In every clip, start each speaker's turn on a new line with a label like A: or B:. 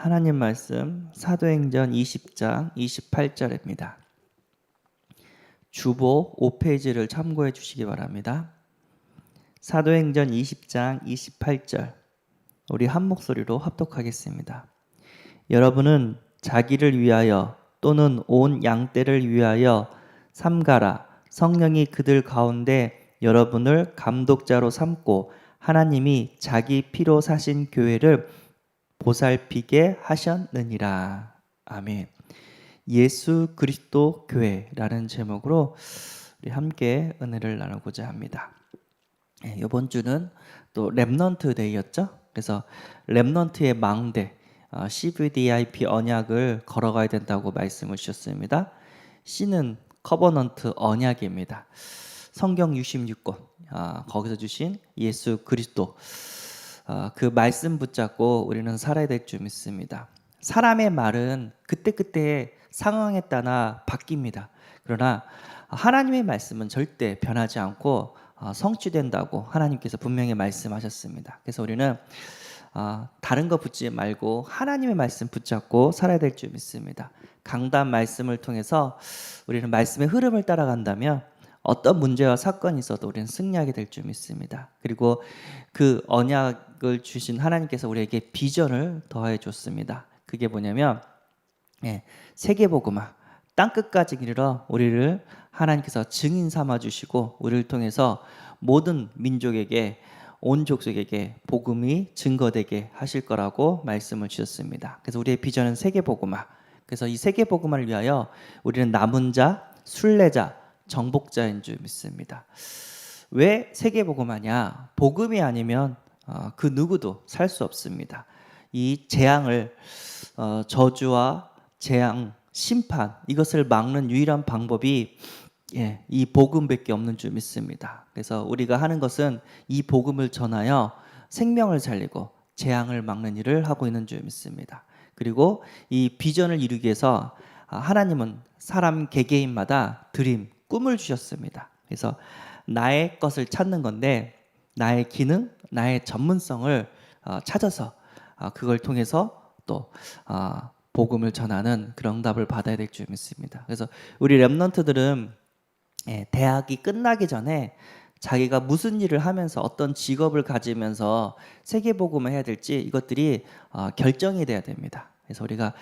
A: 하나님 말씀 사도행전 20장 28절입니다. 주보 5페이지를 참고해 주시기 바랍니다. 사도행전 20장 28절 우리 한 목소리로 합독하겠습니다. 여러분은 자기를 위하여 또는 온 양떼를 위하여 삼가라. 성령이 그들 가운데 여러분을 감독자로 삼고 하나님이 자기 피로 사신 교회를 보살피게 하셨느니라. 아멘. 예수 그리스도 교회라는 제목으로 우리 함께 은혜를 나누고자 합니다. 이번 주는 또 렘넌트 데이였죠. 그래서 렘넌트의 망대 CVDIP 언약을 걸어가야 된다고 말씀을 주셨습니다. C는 커버넌트 언약입니다. 성경 66권 거기서 주신 예수 그리스도 그 말씀 붙잡고 우리는 살아야 될 줄 믿습니다. 사람의 말은 그때그때 상황에 따라 바뀝니다. 그러나 하나님의 말씀은 절대 변하지 않고 성취된다고 하나님께서 분명히 말씀하셨습니다. 그래서 우리는 다른 거 붙지 말고 하나님의 말씀 붙잡고 살아야 될 줄 믿습니다. 강단 말씀을 통해서 우리는 말씀의 흐름을 따라간다면 어떤 문제와 사건이 있어도 우리는 승리하게 될 줄 믿습니다. 그리고 그 언약을 주신 하나님께서 우리에게 비전을 더해 줬습니다. 그게 뭐냐면 세계복음화 땅끝까지 이르러 우리를 하나님께서 증인 삼아 주시고 우리를 통해서 모든 민족에게 온 족속에게 복음이 증거되게 하실 거라고 말씀을 주셨습니다. 그래서 우리의 비전은 세계복음화. 그래서 이 세계복음화를 위하여 우리는 남은 자, 순례자, 정복자인 줄 믿습니다. 왜 세계복음화냐? 복음이 아니면 그 누구도 살 수 없습니다. 이 재앙을 저주와 재앙, 심판 이것을 막는 유일한 방법이 이 복음밖에 없는 줄 믿습니다. 그래서 우리가 하는 것은 이 복음을 전하여 생명을 살리고 재앙을 막는 일을 하고 있는 줄 믿습니다. 그리고 이 비전을 이루기 위해서 하나님은 사람 개개인마다 드림, 꿈을 주셨습니다. 그래서 나의 것을 찾는 건데 나의 기능, 나의 전문성을 찾아서 그걸 통해서 또 복음을 전하는 그런 응답을 받아야 될 줄 믿습니다. 그래서 우리 렘넌트들은 대학이 끝나기 전에 자기가 무슨 일을 하면서 어떤 직업을 가지면서 세계복음을 해야 될지 이것들이 결정이 돼야 됩니다. 그래서 우리가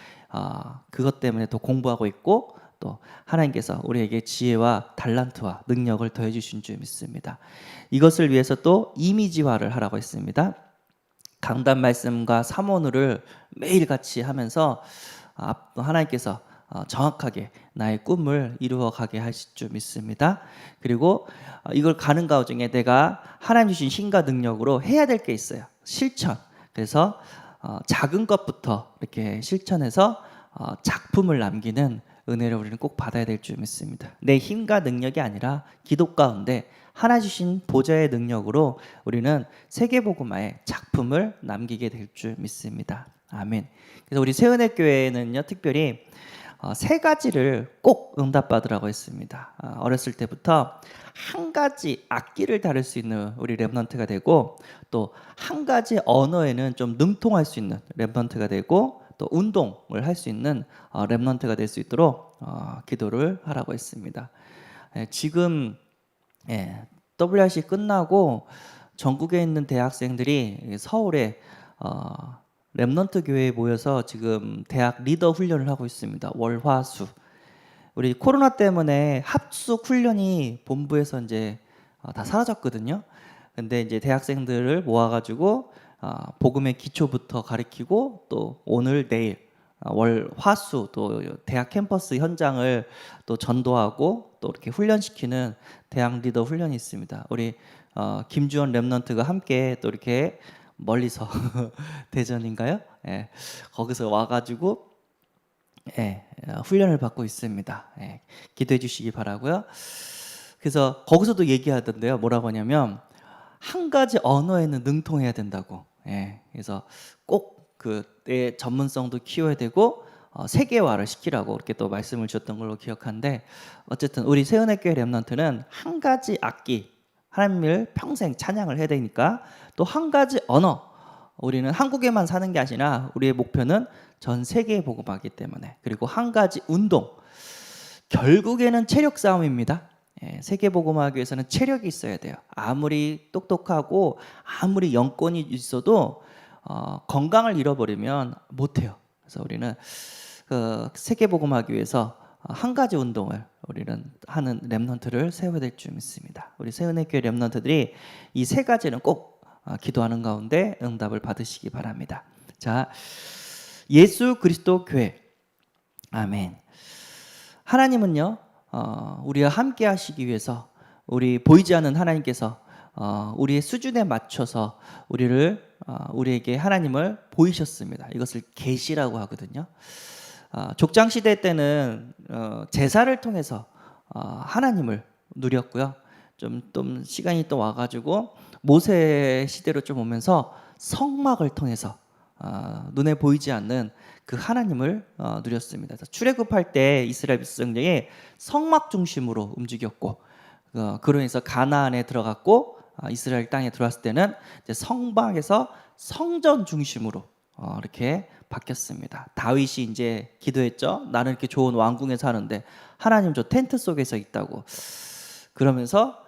A: 그것 때문에 더 공부하고 있고 또 하나님께서 우리에게 지혜와 달란트와 능력을 더해 주신 줄 믿습니다. 이것을 위해서 또 이미지화를 하라고 했습니다. 강단 말씀과 삼원을 매일 같이 하면서 하나님께서 정확하게 나의 꿈을 이루어 가게 하실 줄 믿습니다. 그리고 이걸 가는 가운데 내가 하나님 주신 힘과 능력으로 해야 될 게 있어요. 실천. 그래서 작은 것부터 이렇게 실천해서 작품을 남기는 은혜를 우리는 꼭 받아야 될 줄 믿습니다. 내 힘과 능력이 아니라 기도 가운데 하나 주신 보좌의 능력으로 우리는 세계복음화의 작품을 남기게 될 줄 믿습니다. 아멘. 그래서 우리 세은혜 교회는요 특별히 세 가지를 꼭 응답받으라고 했습니다. 어렸을 때부터 한 가지 악기를 다룰 수 있는 우리 렘넌트가 되고 또 한 가지 언어에는 좀 능통할 수 있는 렘넌트가 되고 또 운동을 할 수 있는 렘넌트가 될 수 있도록 기도를 하라고 했습니다. 지금 WRC 끝나고 전국에 있는 대학생들이 서울에 렘넌트 교회에 모여서 지금 대학 리더 훈련을 하고 있습니다. 월화수. 우리 코로나 때문에 합숙 훈련이 본부에서 이제 다 사라졌거든요. 근데 이제 대학생들을 모아가지고 복음의 기초부터 가르치고 또 오늘 내일 월화수 또 대학 캠퍼스 현장을 또 전도하고 또 이렇게 훈련시키는 대학 리더 훈련이 있습니다. 우리 김주원 렘넌트가 함께 또 이렇게 멀리서 대전인가요? 거기서 와가지고 훈련을 받고 있습니다. 기도해 주시기 바라고요. 그래서 거기서도 얘기하던데요. 뭐라고 하냐면 한 가지 언어에는 능통해야 된다고. 그래서 꼭 내 전문성도 키워야 되고 세계화를 시키라고 이렇게 또 말씀을 주셨던 걸로 기억하는데 어쨌든 우리 세은혜교회 렘넌트는 한 가지 악기 하나님을 평생 찬양을 해야 되니까 또 한 가지 언어 우리는 한국에만 사는 게 아니라 우리의 목표는 전 세계에 복음하기 때문에, 그리고 한 가지 운동, 결국에는 체력 싸움입니다. 세계 복음하기 위해서는 체력이 있어야 돼요. 아무리 똑똑하고 아무리 영권이 있어도 건강을 잃어버리면 못해요. 그래서 우리는 세계 복음하기 위해서 한 가지 운동을 우리는 하는 렘넌트를 세워야 될 줄 믿습니다. 우리 세운의교회 렘넌트들이 이 세 가지는 꼭 기도하는 가운데 응답을 받으시기 바랍니다. 자, 예수 그리스도 교회. 아멘. 하나님은요, 우리와 함께 하시기 위해서, 우리 보이지 않는 하나님께서 우리의 수준에 맞춰서 우리에게 하나님을 보이셨습니다. 이것을 계시라고 하거든요. 족장 시대 때는 제사를 통해서 하나님을 누렸고요. 좀 시간이 또 와가지고 모세 시대로 좀 오면서 성막을 통해서 눈에 보이지 않는 그 하나님을 누렸습니다. 출애굽할 때 이스라엘 백성들이 성막 중심으로 움직였고, 그로 인해서 가나안에 들어갔고, 이스라엘 땅에 들어왔을 때는 이제 성막에서 성전 중심으로 이렇게 바뀌었습니다. 다윗이 이제 기도했죠. 나는 이렇게 좋은 왕궁에 사는데 하나님 저 텐트 속에서 있다고. 그러면서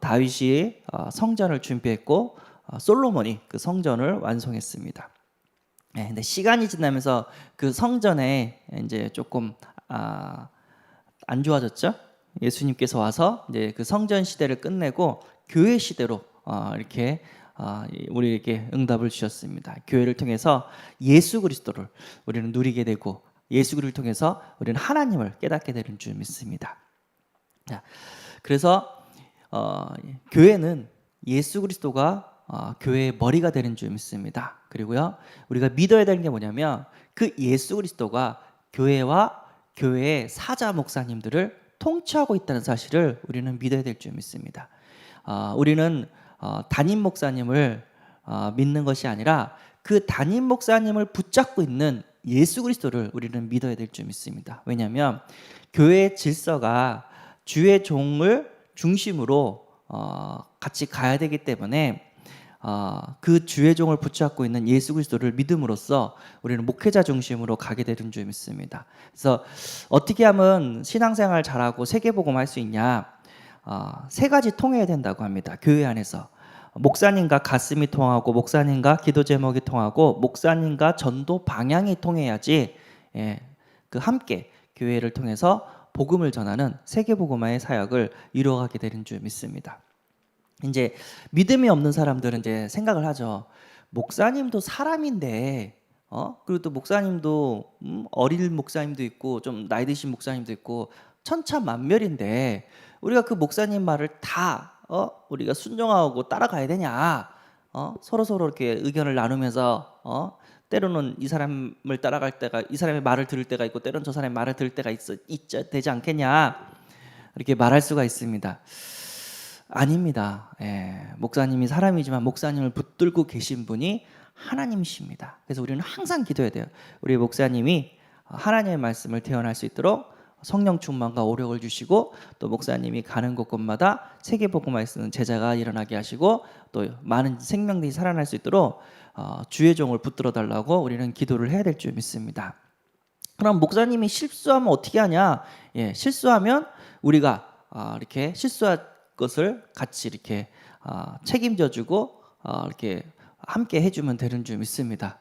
A: 다윗이 성전을 준비했고, 솔로몬이 그 성전을 완성했습니다. 근데 시간이 지나면서 그 성전에 이제 조금 안 좋아졌죠. 예수님께서 와서 이제 그 성전 시대를 끝내고 교회 시대로 이렇게 우리에게 응답을 주셨습니다. 교회를 통해서 예수 그리스도를 우리는 누리게 되고, 예수 그리스도를 통해서 우리는 하나님을 깨닫게 되는 줄 믿습니다. 자, 그래서 교회는 예수 그리스도가 교회의 머리가 되는 줄 믿습니다. 그리고요, 우리가 믿어야 되는 게 뭐냐면 그 예수 그리스도가 교회와 교회의 사자 목사님들을 통치하고 있다는 사실을 우리는 믿어야 될 줄 믿습니다. 우리는 담임 목사님을 믿는 것이 아니라 그 담임 목사님을 붙잡고 있는 예수 그리스도를 우리는 믿어야 될 줄 믿습니다. 왜냐하면 교회의 질서가 주의 종을 중심으로 같이 가야 되기 때문에 그 주의 종을 붙잡고 있는 예수 그리스도를 믿음으로써 우리는 목회자 중심으로 가게 되는 줄 믿습니다. 그래서 어떻게 하면 신앙생활 잘하고 세계복음 할 수 있냐? 세 가지 통해야 된다고 합니다. 교회 안에서 목사님과 가슴이 통하고, 목사님과 기도 제목이 통하고, 목사님과 전도 방향이 통해야지 그 함께 교회를 통해서 복음을 전하는 세계복음화의 사역을 이루어가게 되는 줄 믿습니다. 이제 믿음이 없는 사람들은 이제 생각을 하죠. 목사님도 사람인데, 그리고 또 목사님도 어릴 목사님도 있고 좀 나이 드신 목사님도 있고 천차만별인데 우리가 그 목사님 말을 다 우리가 순종하고 따라가야 되냐? 서로 이렇게 의견을 나누면서 때로는 이 사람을 따라갈 때가, 이 사람의 말을 들을 때가 있고, 때로는 저 사람의 말을 들을 때가 되지 않겠냐? 이렇게 말할 수가 있습니다. 아닙니다. 목사님이 사람이지만 목사님을 붙들고 계신 분이 하나님이십니다. 그래서 우리는 항상 기도해야 돼요. 우리 목사님이 하나님의 말씀을 태어날 수 있도록 성령 충만과 오력을 주시고, 또 목사님이 가는 곳곳마다 세계복음화에 쓰는 제자가 일어나게 하시고, 또 많은 생명들이 살아날 수 있도록 주의 종을 붙들어 달라고 우리는 기도를 해야 될 줄 믿습니다. 그럼 목사님이 실수하면 어떻게 하냐? 실수하면 우리가 이렇게 실수할 것을 같이 이렇게 책임져주고 이렇게 함께 해주면 되는 줄 믿습니다.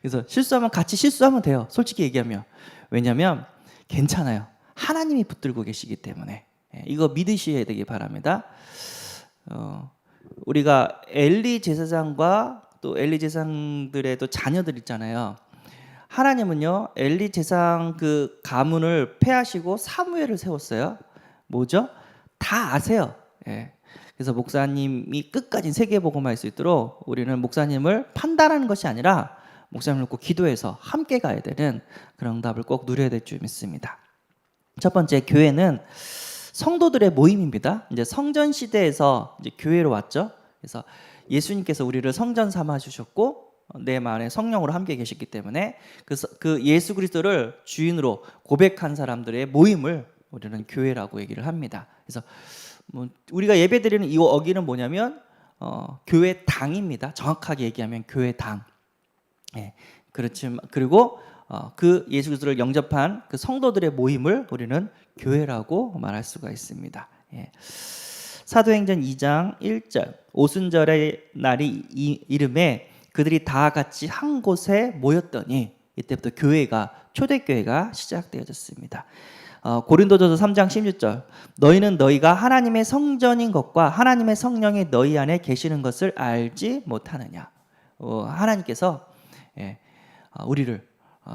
A: 그래서 실수하면 같이 실수하면 돼요. 솔직히 얘기하면. 왜냐하면 괜찮아요. 하나님이 붙들고 계시기 때문에. 이거 믿으셔야 되기 바랍니다. 우리가 엘리 제사장과 또 엘리 제사장들의 또 자녀들 있잖아요. 하나님은요, 엘리 제사장 그 가문을 폐하시고 사무엘을 세웠어요. 뭐죠? 다 아세요. 그래서 목사님이 끝까지 세계복음화할 수 있도록 우리는 목사님을 판단하는 것이 아니라 목사님을 꼭 기도해서 함께 가야 되는 그런 응답을 꼭 누려야 될 줄 믿습니다. 첫 번째, 교회는 성도들의 모임입니다. 이제 성전 시대에서 이제 교회로 왔죠. 그래서 예수님께서 우리를 성전 삼아 주셨고 내 마음에 성령으로 함께 계셨기 때문에 그 예수 그리스도를 주인으로 고백한 사람들의 모임을 우리는 교회라고 얘기를 합니다. 그래서 우리가 예배드리는 이 어기는 뭐냐면 교회 당입니다. 정확하게 얘기하면 교회 당. 예, 그렇지만 그리고 그 예수 그리스도를 영접한 그 성도들의 모임을 우리는 교회라고 말할 수가 있습니다. 예. 사도행전 2장 1절 오순절의 날이 이름에 그들이 다 같이 한 곳에 모였더니 이때부터 교회가 초대교회가 시작되어졌습니다. 고린도전서 3장 16절 너희는 너희가 하나님의 성전인 것과 하나님의 성령이 너희 안에 계시는 것을 알지 못하느냐. 하나님께서 우리를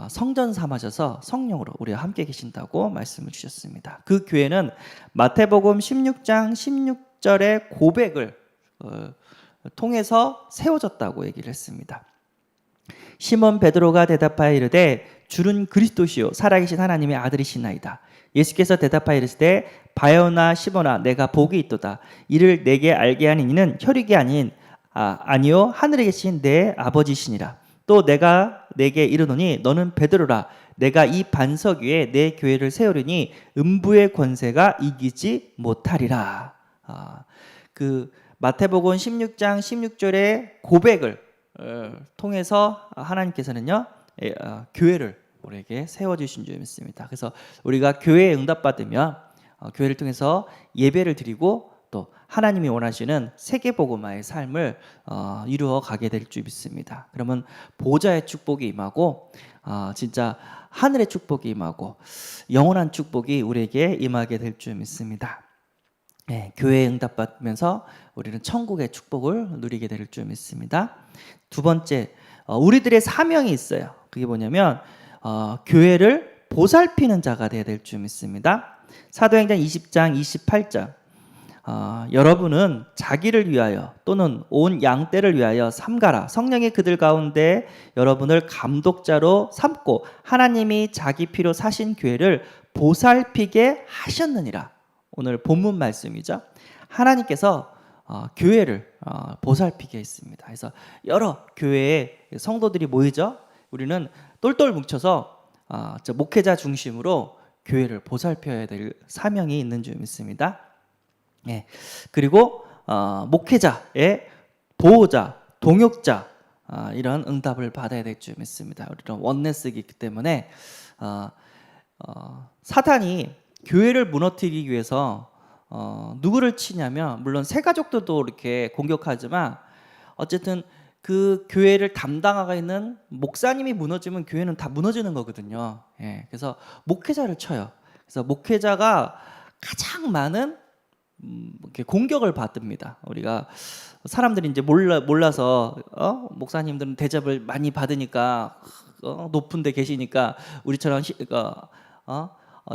A: 성전 삼으셔서 성령으로 우리와 함께 계신다고 말씀을 주셨습니다. 그 교회는 마태복음 16장 16절의 고백을 통해서 세워졌다고 얘기를 했습니다. 시몬 베드로가 대답하여 이르되 주는 그리스도시요 살아계신 하나님의 아들이시나이다. 예수께서 대답하여 이르시되 바요나 시몬아 내가 복이 있도다. 이를 내게 알게 하는 이는 혈육이 아니요 하늘에 계신 내 아버지시니라. 또 내가 내게 이르노니 너는 베드로라. 내가 이 반석 위에 내 교회를 세우리니 음부의 권세가 이기지 못하리라. 그 마태복음 16장 16절의 고백을 통해서 하나님께서는요 교회를 우리에게 세워주신 줄 믿습니다. 그래서 우리가 교회에 응답받으면 교회를 통해서 예배를 드리고 또 하나님이 원하시는 세계복음화의 삶을 이루어 가게 될 줄 믿습니다. 그러면 보좌의 축복이 임하고 진짜 하늘의 축복이 임하고 영원한 축복이 우리에게 임하게 될 줄 믿습니다. 네, 교회에 응답받으면서 우리는 천국의 축복을 누리게 될 줄 믿습니다. 두 번째, 우리들의 사명이 있어요. 그게 뭐냐면 교회를 보살피는 자가 되어야 될 줄 믿습니다. 사도행전 20장 28절 여러분은 자기를 위하여 또는 온 양떼를 위하여 삼가라. 성령이 그들 가운데 여러분을 감독자로 삼고 하나님이 자기 피로 사신 교회를 보살피게 하셨느니라. 오늘 본문 말씀이죠. 하나님께서 교회를 보살피게 했습니다. 그래서 여러 교회에 성도들이 모이죠. 우리는 똘똘 뭉쳐서 목회자 중심으로 교회를 보살펴야 될 사명이 있는 줄 믿습니다. 예. 그리고 목회자의 보호자, 동역자 이런 응답을 받아야 될 줄 믿습니다. 우리는 원네스이기 때문에 사탄이 교회를 무너뜨리기 위해서 누구를 치냐면 물론 새 가족들도 이렇게 공격하지만 어쨌든 그 교회를 담당하고 있는 목사님이 무너지면 교회는 다 무너지는 거거든요. 예, 그래서 목회자를 쳐요. 그래서 목회자가 가장 많은 이렇게 공격을 받습니다. 우리가 사람들이 이제 몰라서 목사님들은 대접을 많이 받으니까 높은 데 계시니까 우리처럼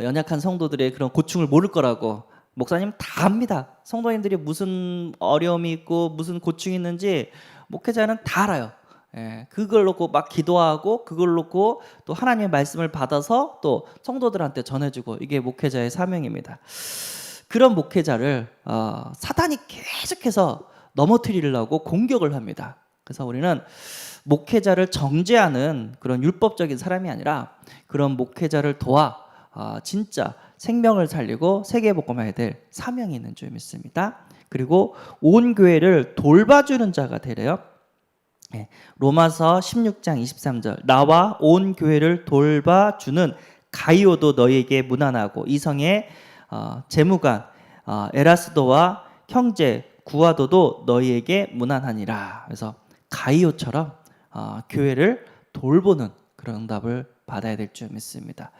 A: 연약한 성도들의 그런 고충을 모를 거라고 목사님 다 압니다. 성도님들이 무슨 어려움이 있고 무슨 고충이 있는지 목회자는 다 알아요. 예, 그걸 놓고 막 기도하고 그걸 놓고 또 하나님의 말씀을 받아서 또 성도들한테 전해주고 이게 목회자의 사명입니다. 그런 목회자를 사탄이 계속해서 넘어뜨리려고 공격을 합니다. 그래서 우리는 목회자를 정죄하는 그런 율법적인 사람이 아니라 그런 목회자를 도와 진짜 생명을 살리고 세계복음화해야 될 사명이 있는 줄 믿습니다. 그리고 온 교회를 돌봐주는 자가 되래요. 네, 로마서 16장 23절 나와 온 교회를 돌봐주는 가이오도 너희에게 문안하고 이성의 재무관 에라스도와 형제 구아도도 너희에게 문안하니라. 그래서 가이오처럼 교회를 돌보는 그런 응답을 받아야 될 줄 믿습니다.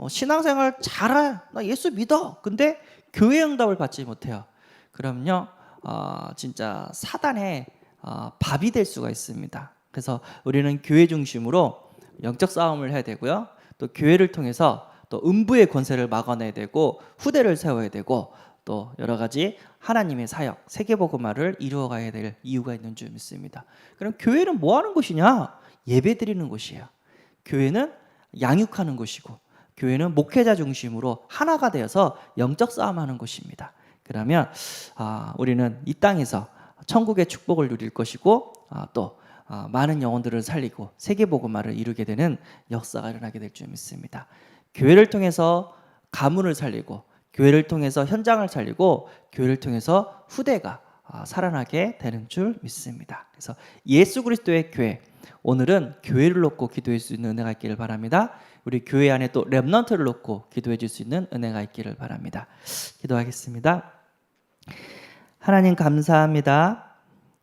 A: 신앙생활 잘해 나 예수 믿어 근데 교회 응답을 받지 못해요. 그럼요 진짜 사단의 밥이 될 수가 있습니다. 그래서 우리는 교회 중심으로 영적 싸움을 해야 되고요. 또 교회를 통해서 또 음부의 권세를 막아내야 되고 후대를 세워야 되고 또 여러 가지 하나님의 사역, 세계복음화를 이루어가야 될 이유가 있는 줄 믿습니다. 그럼 교회는 뭐 하는 곳이냐? 예배 드리는 곳이에요. 교회는 양육하는 곳이고 교회는 목회자 중심으로 하나가 되어서 영적 싸움하는 곳입니다. 그러면 우리는 이 땅에서 천국의 축복을 누릴 것이고 또 많은 영혼들을 살리고 세계복음화를 이루게 되는 역사가 일어나게 될 줄 믿습니다. 교회를 통해서 가문을 살리고 교회를 통해서 현장을 살리고 교회를 통해서 후대가 살아나게 되는 줄 믿습니다. 그래서 예수 그리스도의 교회, 오늘은 교회를 놓고 기도할 수 있는 은혜가 있기를 바랍니다. 우리 교회 안에 또 렘넌트를 놓고 기도해 줄 수 있는 은혜가 있기를 바랍니다. 기도하겠습니다. 하나님 감사합니다.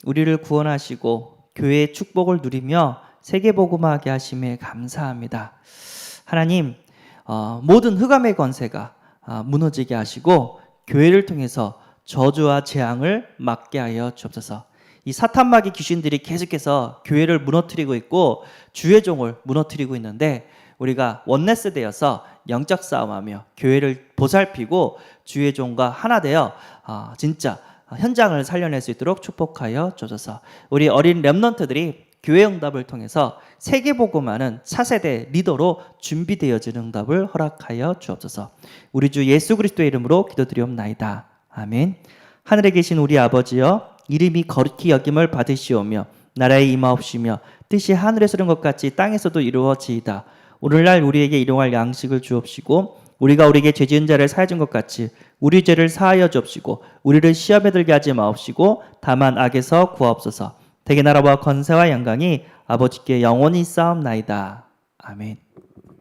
A: 우리를 구원하시고 교회의 축복을 누리며 세계복음화하게 하심에 감사합니다. 하나님, 모든 흑암의 권세가 무너지게 하시고 교회를 통해서 저주와 재앙을 막게 하여 주옵소서. 이 사탄마귀 귀신들이 계속해서 교회를 무너뜨리고 있고 주의 종을 무너뜨리고 있는데, 우리가 원네스 되어서 영적 싸움하며 교회를 보살피고 주의 종과 하나 되어 진짜 현장을 살려낼 수 있도록 축복하여 주옵소서. 우리 어린 렘넌트들이 교회 응답을 통해서 세계복음화는 차세대 리더로 준비되어지는 응답을 허락하여 주옵소서. 우리 주 예수 그리스도의 이름으로 기도드리옵나이다. 아멘. 하늘에 계신 우리 아버지여, 이름이 거룩히 여김을 받으시오며 나라에 임하옵시며 뜻이 하늘에서 이룬 것 같이 땅에서도 이루어지이다. 오늘날 우리에게 일용할 양식을 주옵시고 우리가 우리에게 죄 지은 자를 사하여 준 것 같이 우리 죄를 사하여 주옵시고 우리를 시험에 들게 하지 마옵시고 다만 악에서 구하옵소서. 대개 나라와 권세와 영광이 아버지께 영원히 쌓옵나이다. 아멘.